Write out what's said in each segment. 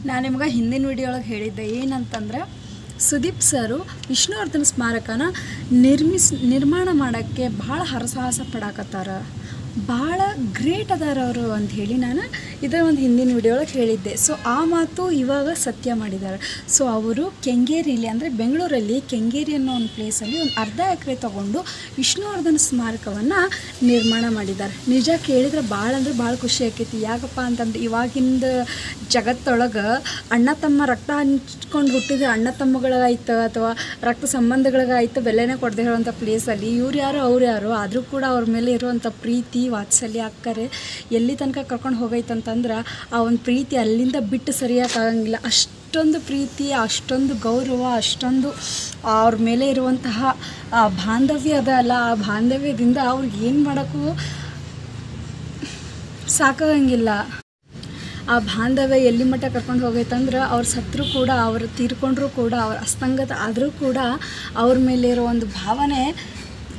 ನಾನು ನಿಮಗೆ ಹಿಂದಿನ ವಿಡಿಯೋ ಒಳಗೆ ಹೇಳಿದ್ದೆ ಏನಂತಂದ್ರೆ ಸುದೀಪ್ ಸರು ವಿಷ್ಣುವರ್ಧನ್ ಸ್ಮಾರಕನ ನಿರ್ಮಾಣ ಮಾಡೋಕ್ಕೆ ಭಾಳ ಹರಸಾಹಸ ಪಡಾಕತ್ತಾರ, ಭಾಳ ಗ್ರೇಟ್ ಅದಾರ ಅವರು ಅಂತ ಹೇಳಿ ನಾನು ಇದರ ಒಂದು ಹಿಂದಿನ ವಿಡಿಯೋ ಒಳಗೆ ಹೇಳಿದ್ದೆ. ಸೊ ಆ ಮಾತು ಇವಾಗ ಸತ್ಯ ಮಾಡಿದ್ದಾರೆ. ಸೊ ಅವರು ಕೆಂಗೇರಿಯಲ್ಲಿ ಅಂದರೆ ಬೆಂಗಳೂರಲ್ಲಿ ಕೆಂಗೇರಿ ಅನ್ನೋ ಒಂದು ಪ್ಲೇಸಲ್ಲಿ ಒಂದು ಅರ್ಧ ಎಕರೆ ತೊಗೊಂಡು ವಿಷ್ಣುವರ್ಧನ್ ಸ್ಮಾರಕವನ್ನು ನಿರ್ಮಾಣ ಮಾಡಿದ್ದಾರೆ. ನಿಜ ಕೇಳಿದ್ರೆ ಭಾಳ ಅಂದರೆ ಭಾಳ ಖುಷಿ ಆಕೈತಿ. ಯಾಕಪ್ಪ ಅಂತಂದ್ರೆ ಇವಾಗಿಂದ ಜಗತ್ತೊಳಗೆ ಅಣ್ಣ ತಮ್ಮ ರಕ್ತ ಹಂಚ್ಕೊಂಡು ಹುಟ್ಟಿದ ಅಣ್ಣ ತಮ್ಮಗಳಿಗಾಯ್ತು ಅಥವಾ ರಕ್ತ ಸಂಬಂಧಗಳಿಗಾಯ್ತು ಬೆಲೆನೇ ಕೊಡದೆ ಇರೋವಂಥ ಪ್ಲೇಸಲ್ಲಿ ಇವ್ರು ಯಾರು ಅವ್ರು ಯಾರು ಆದರೂ ಕೂಡ ಅವ್ರ ಮೇಲೆ ಇರುವಂಥ ಪ್ರೀತಿ ವಾತ್ಸಲ್ಯ ಅಕ್ಕರೆ ಎಲ್ಲಿ ತನಕ ಕರ್ಕೊಂಡು ಹೋಗೈತಂತಂದ್ರೆ ಆ ಒಂದು ಪ್ರೀತಿ ಅಲ್ಲಿಂದ ಬಿಟ್ಟು ಸರಿಯೋಕ್ಕಾಗಂಗಿಲ್ಲ. ಅಷ್ಟೊಂದು ಪ್ರೀತಿ, ಅಷ್ಟೊಂದು ಗೌರವ, ಅಷ್ಟೊಂದು ಅವ್ರ ಮೇಲೆ ಇರುವಂತಹ ಆ ಬಾಂಧವ್ಯ ಅದಲ್ಲ, ಆ ಬಾಂಧವ್ಯದಿಂದ ಅವ್ರಿಗೆ ಏನು ಮಾಡೋಕ್ಕೂ ಸಾಕಾಗಂಗಿಲ್ಲ. ಆ ಬಾಂಧವ್ಯ ಎಲ್ಲಿ ಮಟ್ಟ ಕರ್ಕೊಂಡು ಹೋಗೈತಂದ್ರೆ ಅವ್ರು ಸತ್ರು ಕೂಡ, ಅವರು ತೀರ್ಕೊಂಡ್ರೂ ಕೂಡ, ಅವ್ರ ಅಸ್ತಂಗತ ಆದರೂ ಕೂಡ ಅವ್ರ ಮೇಲೆ ಇರೋ ಒಂದು ಭಾವನೆ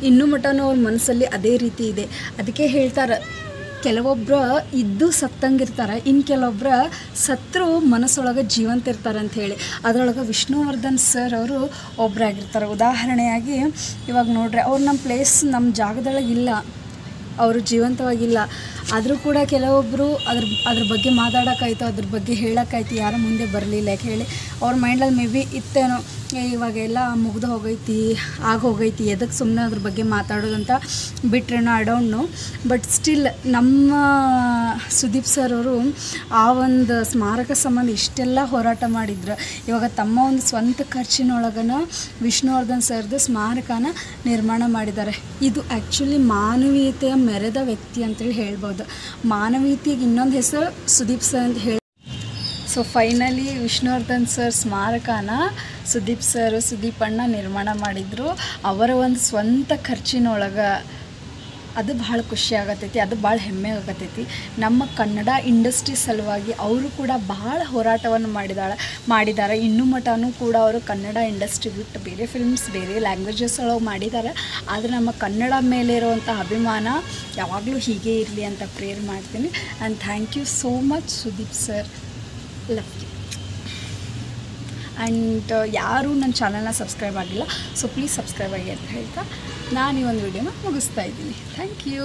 ಇನ್ನೂ ಮಟ್ಟನೂ ಅವ್ರ ಮನಸ್ಸಲ್ಲಿ ಅದೇ ರೀತಿ ಇದೆ. ಅದಕ್ಕೆ ಹೇಳ್ತಾರೆ ಕೆಲವೊಬ್ಬರು ಇದ್ದು ಸತ್ತಂಗಿರ್ತಾರೆ, ಇನ್ನು ಕೆಲವೊಬ್ಬರು ಸತ್ರು ಮನಸ್ಸೊಳಗೆ ಜೀವಂತ ಇರ್ತಾರೆ ಅಂಥೇಳಿ. ಅದರೊಳಗೆ ವಿಷ್ಣುವರ್ಧನ್ ಸರ್ ಅವರು ಒಬ್ಬರಾಗಿರ್ತಾರೆ. ಉದಾಹರಣೆಯಾಗಿ ಇವಾಗ ನೋಡ್ರಿ, ಅವ್ರು ನಮ್ಮ ಪ್ಲೇಸ್ ನಮ್ಮ ಜಾಗದೊಳಗೆ ಇಲ್ಲ, ಅವರು ಜೀವಂತವಾಗಿಲ್ಲ, ಆದರೂ ಕೂಡ ಕೆಲವೊಬ್ಬರು ಅದ್ರ ಬಗ್ಗೆ ಮಾತಾಡೋಕ್ಕಾಯ್ತು, ಅದ್ರ ಬಗ್ಗೆ ಹೇಳೋಕ್ಕಾಯ್ತು, ಯಾರು ಮುಂದೆ ಬರಲಿಲ್ಲ. ಯಾಕೆ ಹೇಳಿ ಅವ್ರ ಮೈಂಡಲ್ಲಿ ಮೇ ಬಿ ಇತ್ತೇನೋ, ಇವಾಗೆಲ್ಲ ಮುಗ್ದು ಹೋಗೈತಿ, ಆಗೋಗೈತಿ, ಎದಕ್ಕೆ ಸುಮ್ಮನೆ ಅದ್ರ ಬಗ್ಗೆ ಮಾತಾಡೋದಂತ ಬಿಟ್ರೇನೋ, I don't know. But still ನಮ್ಮ ಸುದೀಪ್ ಸರ್ ಅವರು ಆ ಒಂದು ಸ್ಮಾರಕ ಸಂಬಂಧ ಇಷ್ಟೆಲ್ಲ ಹೋರಾಟ ಮಾಡಿದ್ರು. ಇವಾಗ ತಮ್ಮ ಒಂದು ಸ್ವಂತ ಖರ್ಚಿನೊಳಗನ ವಿಷ್ಣುವರ್ಧನ್ ಸರ್ದು ಸ್ಮಾರಕನ ನಿರ್ಮಾಣ ಮಾಡಿದ್ದಾರೆ. ಇದು ಆ್ಯಕ್ಚುಲಿ ಮಾನವೀಯತೆಯ ಮೆರೆದ ವ್ಯಕ್ತಿ ಅಂತೇಳಿ ಹೇಳ್ಬೋದು. ಮಾನವೀಯತೆಗೆ ಇನ್ನೊಂದು ಹೆಸರು ಸುದೀಪ್ ಸರ್ ಅಂತ ಹೇಳಿ. ಸೊ ಫೈನಲಿ ವಿಷ್ಣುವರ್ಧನ್ ಸರ್ ಸ್ಮಾರಕನ ಸುದೀಪ್ ಅಣ್ಣ ನಿರ್ಮಾಣ ಮಾಡಿದರು ಅವರ ಒಂದು ಸ್ವಂತ ಖರ್ಚಿನೊಳಗೆ. ಅದು ಭಾಳ ಖುಷಿ ಆಗತ್ತೈತಿ, ಅದು ಭಾಳ ಹೆಮ್ಮೆ ಆಗತ್ತೈತಿ. ನಮ್ಮ ಕನ್ನಡ ಇಂಡಸ್ಟ್ರಿ ಸಲುವಾಗಿ ಅವರು ಕೂಡ ಭಾಳ ಹೋರಾಟವನ್ನು ಮಾಡಿದ್ದಾರೆ. ಇನ್ನೂ ಮಟನೂ ಕೂಡ ಅವರು ಕನ್ನಡ ಇಂಡಸ್ಟ್ರಿ ಬಿಟ್ಟು ಬೇರೆ ಫಿಲ್ಮ್ಸ್, ಬೇರೆ ಲ್ಯಾಂಗ್ವೇಜಸ್ ಒಳಗೆ ಮಾಡಿದ್ದಾರೆ. ಆದರೆ ನಮ್ಮ ಕನ್ನಡ ಮೇಲೆ ಇರುವಂಥ ಅಭಿಮಾನ ಯಾವಾಗಲೂ ಹೀಗೆ ಇರಲಿ ಅಂತ ಪ್ರೇಯರ್ ಮಾಡ್ತೀನಿ. And thank you so much Sudeep sir, love you. And ಯಾರೂ ನನ್ನ ಚಾನಲ್ನ ಸಬ್ಸ್ಕ್ರೈಬ್ ಆಗಿಲ್ಲ, ಸೊ ಪ್ಲೀಸ್ ಸಬ್ಸ್ಕ್ರೈಬ್ ಆಗಿ ಅಂತ ಹೇಳ್ತಾ ನಾನು ಈ ಒಂದು ವಿಡಿಯೋನ ಮುಗಿಸ್ತಾ ಇದ್ದೀನಿ. Thank you.